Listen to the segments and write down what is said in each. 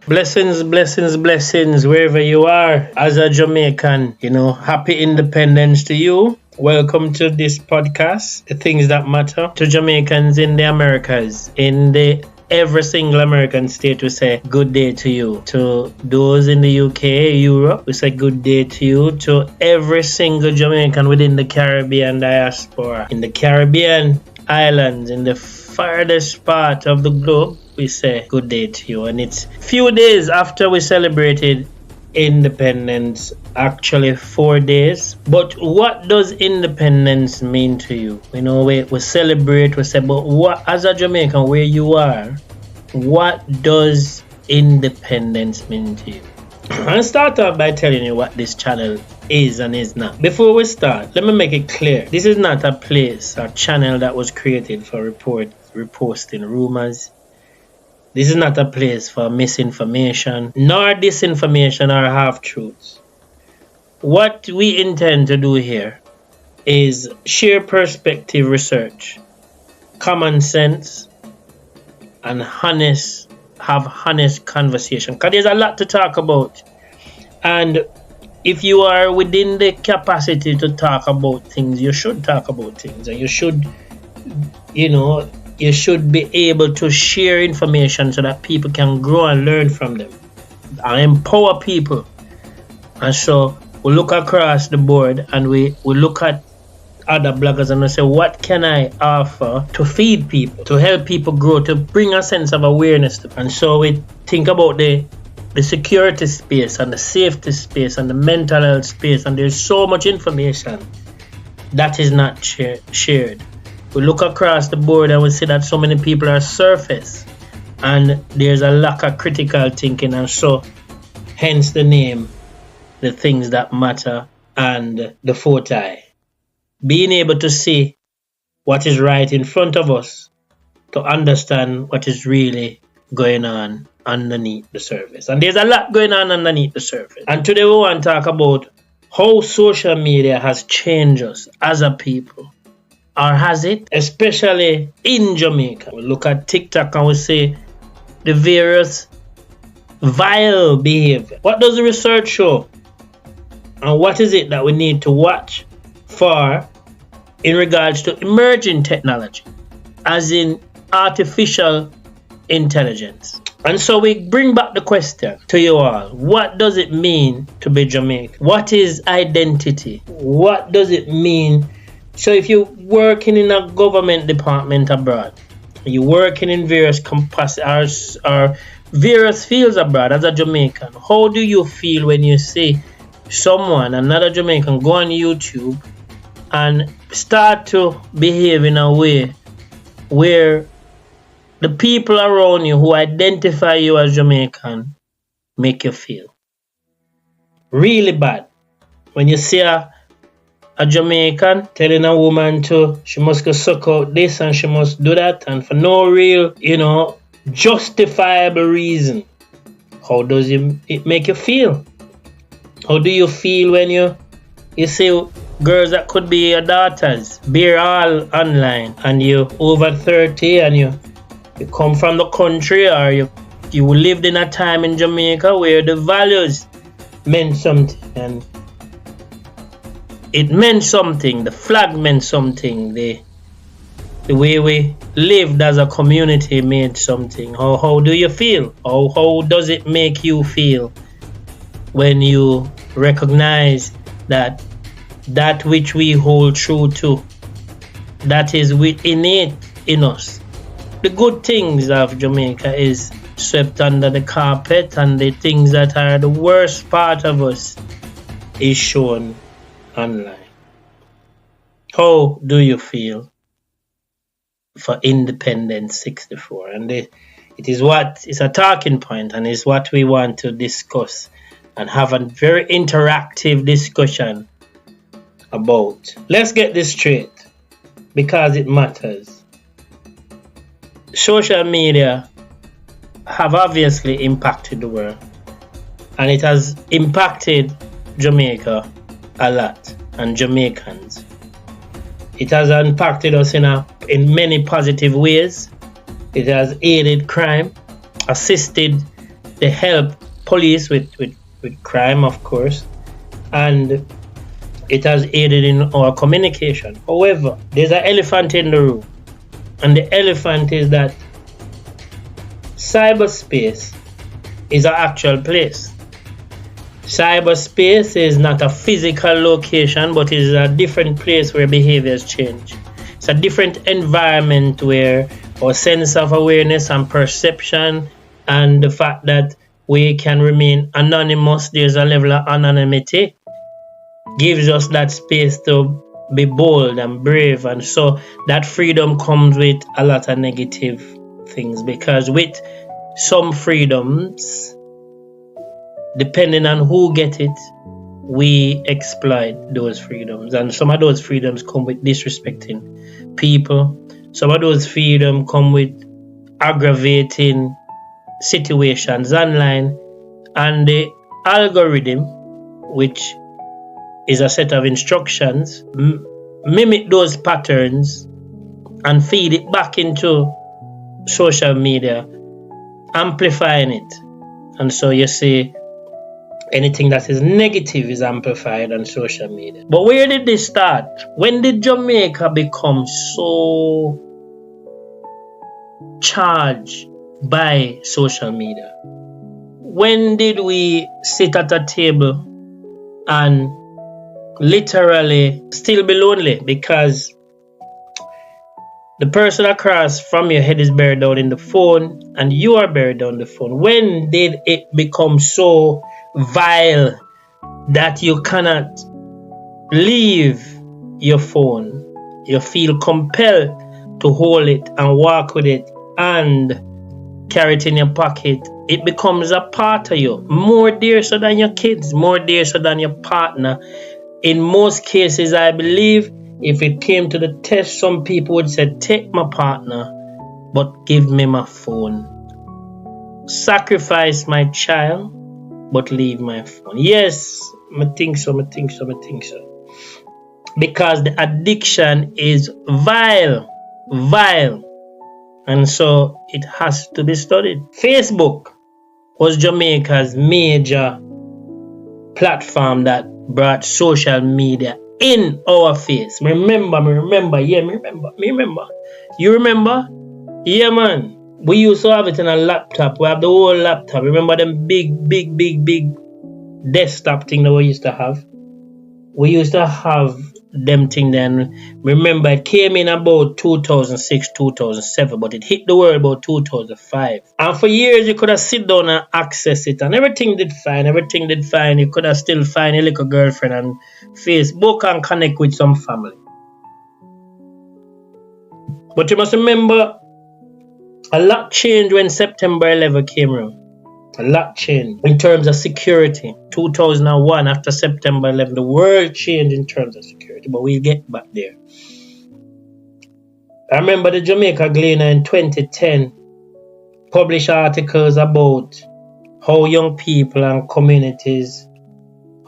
Blessings, blessings, blessings, wherever you are as a Jamaican, happy independence to you. Welcome to this podcast, The Things That Matter, to Jamaicans in the Americas. In the every single American state, we say good day to you. To those in the UK, Europe, we say good day to you. To every single Jamaican within the Caribbean diaspora, in the Caribbean islands, in the farthest part of the globe, we say good day to you. And it's few days after we celebrated independence, actually 4 days. But what does independence mean to you? We celebrate, we say, but what, as a Jamaican where you are, what does independence mean to you? I'll start off by telling you what this channel is and is not. Before we start, let me make it clear. This is not a place, a channel that was created for reposting rumors. This is not a place for misinformation, nor disinformation or half-truths. What we intend to do here is share perspective research, common sense, and have honest conversation. Because there's a lot to talk about. And if you are within the capacity to talk about things, you should talk about things. And you should, you should be able to share information so that people can grow and learn from them and empower people. And so we look across the board and we look at other bloggers and we say, what can I offer to feed people, to help people grow, to bring a sense of awareness to them? And so we think about the security space and the safety space and the mental health space, and there's so much information that is not shared. We look across the board and we see that so many people are surface and there's a lack of critical thinking, and so hence the name, The Things That Matter, and the forte. Being able to see what is right in front of us, to understand what is really going on underneath the surface. And there's a lot going on underneath the surface. And today we want to talk about how social media has changed us as a people. Or has it? Especially in Jamaica. We look at TikTok and we say the various vile behavior. What does the research show? And what is it that we need to watch for in regards to emerging technology, as in artificial intelligence? And so we bring back the question to you all. What does it mean to be Jamaican? What is identity? What does it mean? So if you're working in a government department abroad, you're working in various capacities or various fields abroad as a Jamaican, how do you feel when you see someone, another Jamaican, go on YouTube and start to behave in a way where the people around you who identify you as Jamaican make you feel really bad? When you see a Jamaican telling a woman she must go suck out this and she must do that, and for no real, justifiable reason. How does it make you feel? How do you feel when you see girls that could be your daughters, bear all online, and you over 30 and you come from the country, or you lived in a time in Jamaica where the values meant something, and it meant something, the flag meant something, the way we lived as a community meant something. How do you feel? How does it make you feel when you recognize that which we hold true to, that is innate in us? The good things of Jamaica is swept under the carpet, and the things that are the worst part of us is shown online. How do you feel for Independence 64? And it is a talking point, and is what we want to discuss and have a very interactive discussion about. Let's get this straight, because it matters. social media have obviously impacted the world, and it has impacted Jamaica a lot and Jamaicans. It has impacted us in many positive ways. It has aided crime, assisted the help police with crime, of course, and it has aided in our communication. However, there's an elephant in the room, and the elephant is that cyberspace is an actual place. Cyberspace is not a physical location, but is a different place where behaviors change. It's a different environment where our sense of awareness and perception and the fact that we can remain anonymous, there's a level of anonymity, gives us that space to be bold and brave. And so that freedom comes with a lot of negative things, because with some freedoms, depending on who get it, we exploit those freedoms. And some of those freedoms come with disrespecting people. Some of those freedoms come with aggravating situations online. And the algorithm, which is a set of instructions, mimic those patterns and feed it back into social media, amplifying it. And so you see, anything that is negative is amplified on social media. But where did this start? When did Jamaica become so charged by social media? When did we sit at a table and literally still be lonely because the person across from your head is buried down in the phone and you are buried down the phone? When did it become so vile that you cannot leave your phone? You feel compelled to hold it and walk with it and carry it in your pocket. It becomes a part of you, more dear so than your kids, more dear so than your partner. In most cases, I believe, if it came to the test, some people would say, take my partner, but give me my phone. Sacrifice my child, but leave my phone. Yes, I think so. Because the addiction is vile. And so it has to be studied. Facebook was Jamaica's major platform that brought social media in our face. Me remember. You remember? Yeah, man. We used to have it in a laptop. We have the whole laptop. Remember them big desktop thing that we used to have? We used to have them thing then. Remember, it came in about 2006, 2007, but it hit the world about 2005. And for years, you could have sit down and access it, and everything did fine. You could have still find a little girlfriend on Facebook and connect with some family. But you must remember, a lot changed when September 11 came around. A lot changed in terms of security. 2001, after September 11, the world changed in terms of security. But we'll get back there. I remember the Jamaica Gleaner in 2010 published articles about how young people and communities,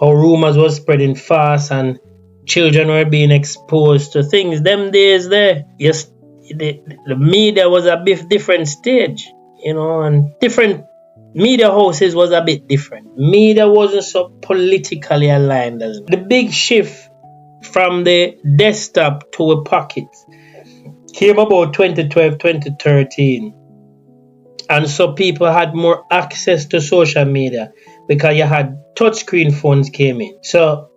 how rumors were spreading fast and children were being exposed to things. Them days there, yes, the media was a bit different stage, and different media houses was a bit different. Media wasn't so politically aligned as the big shift from the desktop to a pocket came about 2012, 2013. And so people had more access to social media because you had touchscreen phones came in. So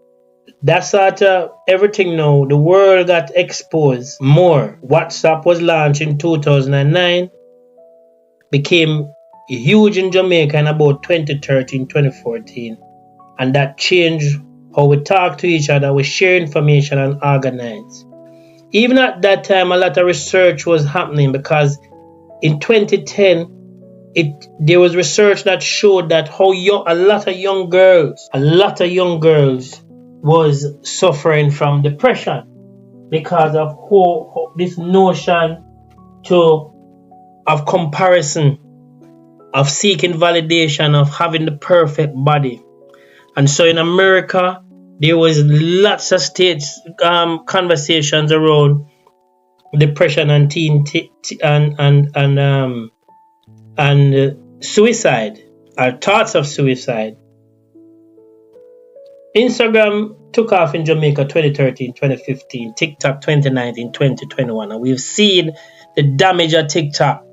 that's sort of everything now. The world got exposed more. WhatsApp was launched in 2009, became huge in Jamaica in about 2013, 2014. And that changed how we talk to each other, we share information and organize. Even at that time, a lot of research was happening because in 2010, there was research that showed that a lot of young girls was suffering from depression because of how this notion to of comparison, of seeking validation, of having the perfect body. And so in America, there was lots of states conversations around depression and suicide, or thoughts of suicide. Instagram took off in Jamaica 2013, 2015, TikTok 2019, 2021, and we've seen the damage of TikTok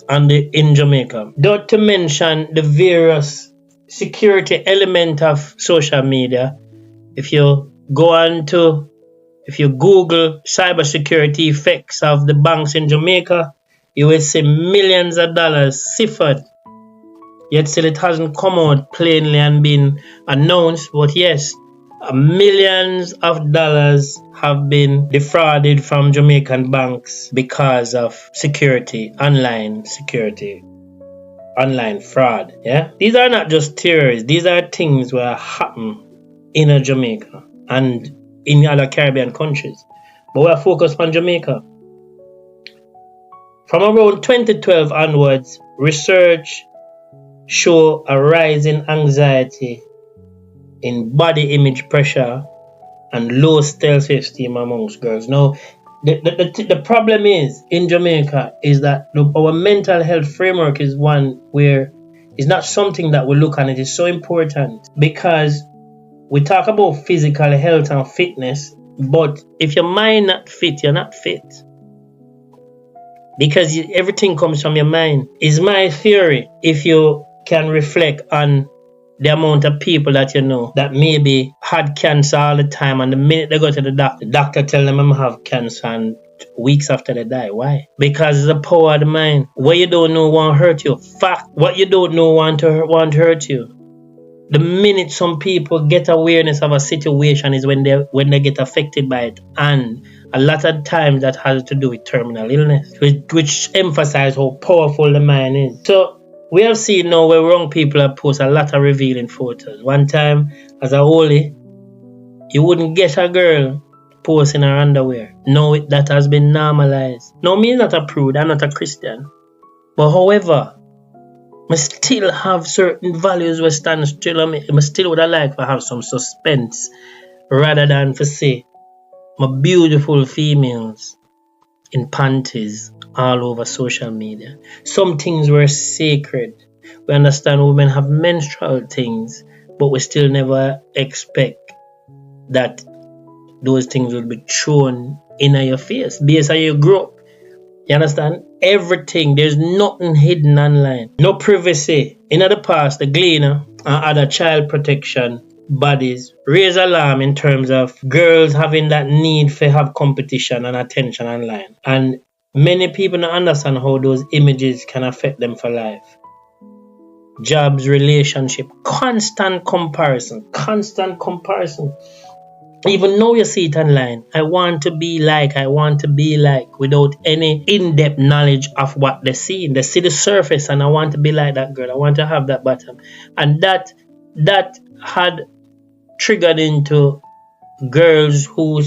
in Jamaica. Not to mention the various security element of social media. If you Google cybersecurity effects of the banks in Jamaica, you will see millions of dollars ciphered. Yet still it hasn't come out plainly and been announced, but yes, millions of dollars have been defrauded from Jamaican banks because of online fraud. Yeah, these are not just theories. These are things that happen in Jamaica and in other Caribbean countries. But we are focused on Jamaica. From around 2012 onwards, research show a rise in anxiety, in body image pressure, and low self-esteem amongst girls. Now, the problem is in Jamaica is that our mental health framework is one where it's not something that we look at. It is so important because we talk about physical health and fitness, but if your mind not fit, you're not fit. Because everything comes from your mind. Is my theory. If you can reflect on the amount of people that you know that maybe had cancer all the time, and the minute they go to the doctor tell them I'm have cancer, and weeks after they die. Why? Because it's the power of the mind. What you don't know won't hurt you. Fact. What you don't know won't hurt you. The minute some people get awareness of a situation is when they get affected by it, and a lot of times that has to do with terminal illness, which emphasizes how powerful the mind is. So we have seen now where wrong people have posted a lot of revealing photos. One time, as a holy, you wouldn't get a girl posting her underwear. Now that has been normalized. Now me not a prude, I'm not a Christian. But however, I still have certain values where stand still on me. I still would like to have some suspense rather than to say my beautiful females in panties all over social media. Some things were sacred. We understand women have menstrual things, but we still never expect that those things will be thrown in your face based on your growth. You understand? Everything. There's nothing hidden online. No privacy. In the past, the Gleaner and other child protection bodies raise alarm in terms of girls having that need to have competition and attention online. And many people don't understand how those images can affect them for life. Jobs, relationship, constant comparison. Even now you see it online. I want to be like, without any in-depth knowledge of what they see. They see the surface and I want to be like that girl. I want to have that bottom. And that had triggered into girls who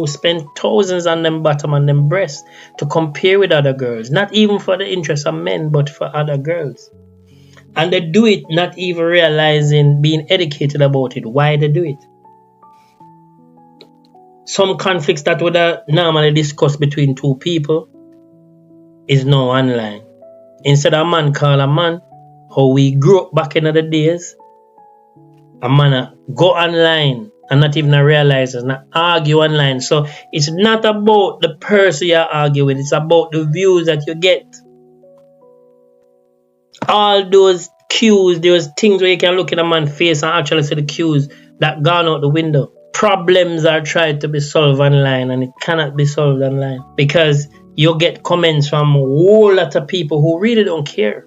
spend thousands on them bottom and them breasts to compare with other girls. Not even for the interest of men, but for other girls. And they do it not even realizing, being educated about it, why they do it. Some conflicts that would have normally discussed between two people is now online. Instead of a man call a man, how we grew up back in the days, a man go online and not even realize it's not argue online. So it's not about the person you argue with, it's about the views that you get. All those cues, those things where you can look in a man's face and actually see the cues that gone out the window. Problems are tried to be solved online and it cannot be solved online because you get comments from a whole lot of people who really don't care.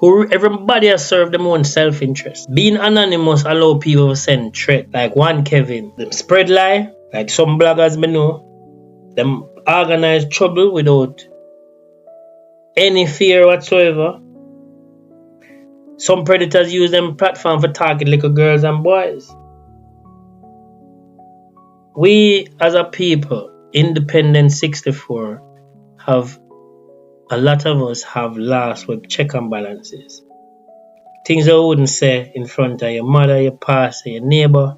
Everybody has served their own self-interest. Being anonymous allow people to send threat, like one Kevin. Them spread lie, like some bloggers me know. Them organize trouble without any fear whatsoever. Some predators use them platform for target little girls and boys. We as a people, Independent 64, have a lot of us have lost with check and balances. Things I wouldn't say in front of your mother, your pastor, your neighbor,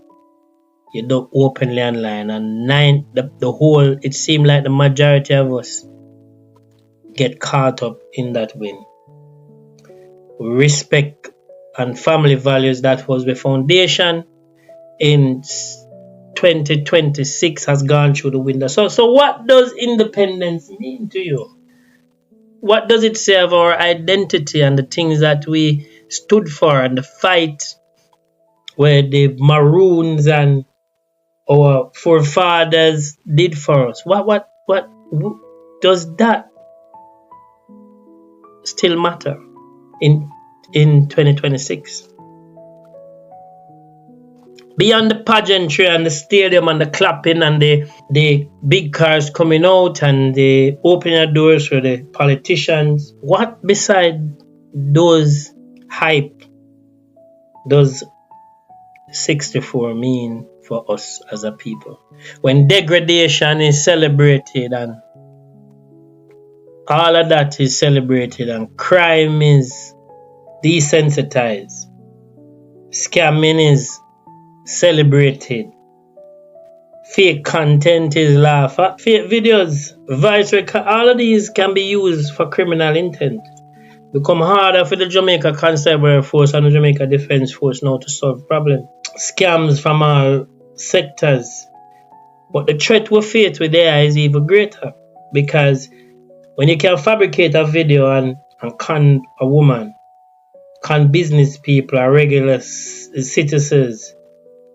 you don't openly online. And it seemed like the majority of us get caught up in that win. Respect and family values, that was the foundation in 2026 has gone through the window. So what does independence mean to you? What does it say of our identity and the things that we stood for and the fight where the Maroons and our forefathers did for us? What does that still matter in 2026? Beyond the pageantry and the stadium and the clapping and the big cars coming out and the opening doors for the politicians, what beside those hype does 64 mean for us as a people? When degradation is celebrated and all of that is celebrated and crime is desensitized, scamming is celebrated, fake content is laughed at, fake videos, voice record, all of these can be used for criminal intent. Become harder for the Jamaica Constabulary Force and the Jamaica Defence Force now to solve problems. Scams from all sectors. But the threat we face with AI is even greater, because when you can fabricate a video and con a woman, con business people or regular citizens,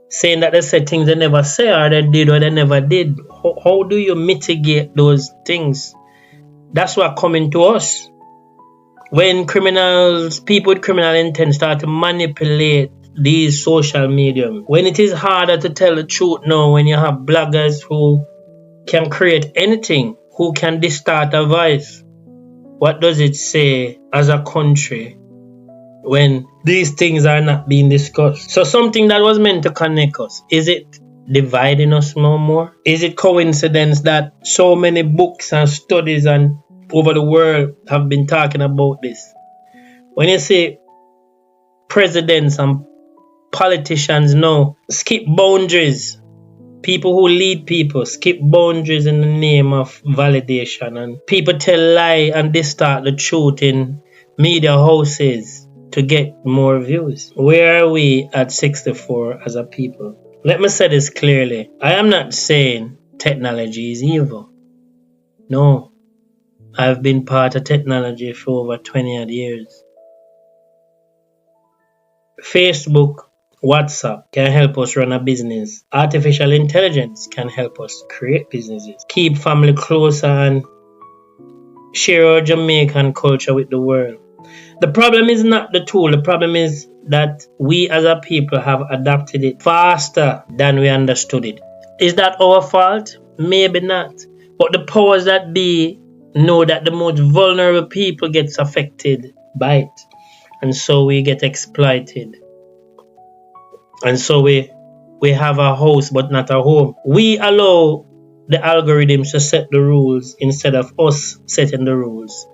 saying that they said things they never say or they did or they never did, how do you mitigate those things? That's what coming to us. When people with criminal intent start to manipulate these social medium, when it is harder to tell the truth now, when you have bloggers who can create anything, who can distort a voice, what does it say as a country when these things are not being discussed? So something that was meant to connect us, is it dividing us no more? Is it coincidence that so many books and studies and over the world have been talking about this? When you say presidents and politicians now skip boundaries, people who lead people skip boundaries in the name of validation, and people tell lie and distort the truth in media houses to get more views. Where are we at 64 as a people? Let me say this clearly. I am not saying technology is evil. No. I've been part of technology for over 20 odd years. Facebook, WhatsApp can help us run a business. Artificial intelligence can help us create businesses. Keep family closer and share our Jamaican culture with the world. The problem is not the tool. The problem is that we as a people have adapted it faster than we understood it. Is that our fault? Maybe not. But the powers that be know that the most vulnerable people gets affected by it. And so we get exploited. And so we have a house but not a home. We allow the algorithms to set the rules instead of us setting the rules.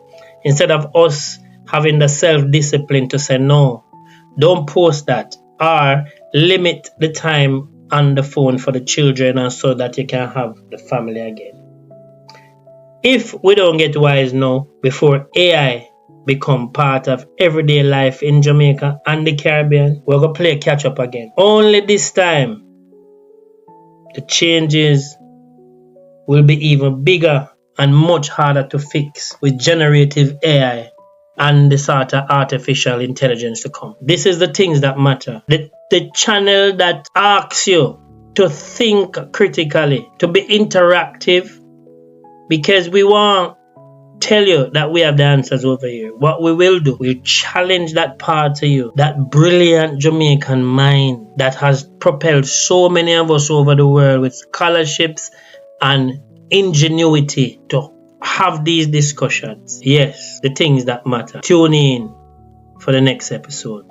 Instead of us having the self-discipline to say no, don't post that, or limit the time on the phone for the children and so that you can have the family again. If we don't get wise now before AI become part of everyday life in Jamaica and the Caribbean, we're going to play catch up again. Only this time, the changes will be even bigger and much harder to fix with generative AI and the sort of artificial intelligence to come. This is the things that matter. The channel that asks you to think critically, to be interactive, because we want to tell you that we have the answers over here. What we will do, we'll challenge that part of you, that brilliant Jamaican mind that has propelled so many of us over the world with scholarships and ingenuity to have these discussions. Yes, the things that matter. Tune in for the next episode.